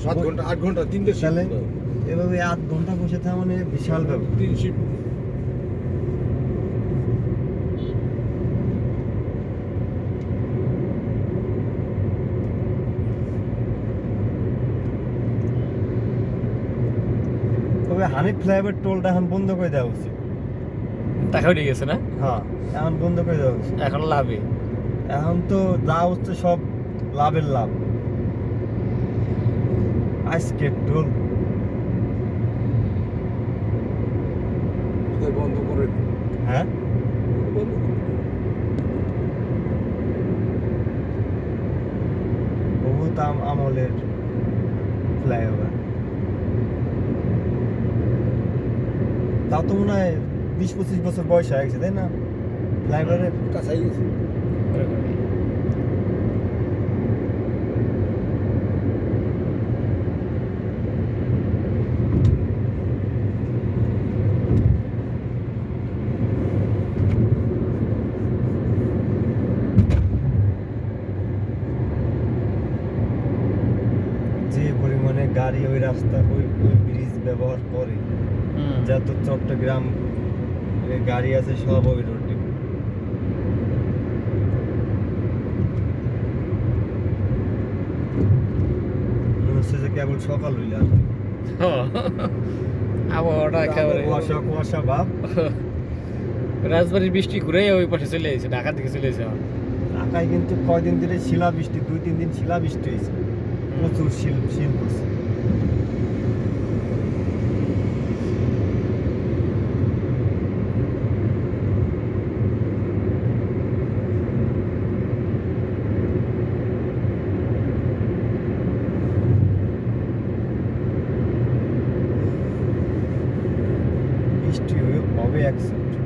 7 ঘন্টা 8 ঘন্টা 3টে শিফট। তাহলে এভাবে 8 ঘন্টা বসে থাকা মানে বিশাল ব্যাপার। 3 শিফট। তবে হানিফ ফ্লাইওভার টোলটা এখন বন্ধ করে দেওয়া উচিত। টাকা উঠে গেছে না, হ্যাঁ, এখন বন্ধ করে দেওয়া উচিত। এখন লাভে। এখন তো যা হচ্ছে সব লাভের লাভ। আজকে টোল বন্ধ করে দিন। হ্যাঁ, বন্ধ করে দিন। বহুত আমলের ফ্লাইওভার। তাও তো মনে হয় 20-25 বছর বয়স হয়ে গেছে, তাই না ফ্লাইওভারের? কাছাই গেছে। যে পরিমাণে গাড়ি ওই রাস্তা ওই ব্রিজ ব্যবহার করে, যত চট্টগ্রাম গাড়ি আছে সব ওই রোডে। মনে হচ্ছে যে কেবল সকাল হইলে আর কি। আবহাওয়াটা একেবারে কুয়াশা কুয়াশা ভাব। রাজবাড়ির বৃষ্টি ঘুরে ওই পাশে চলে এসেছে, ঢাকার দিকে চলে এসেছে। ঢাকায় কিন্তু কয়দিন ধরে শিলা বৃষ্টি, 2-3 দিন শিলা বৃষ্টি হয়েছে, প্রচুর শিল পড়ছে। বৃষ্টি হবে 100%।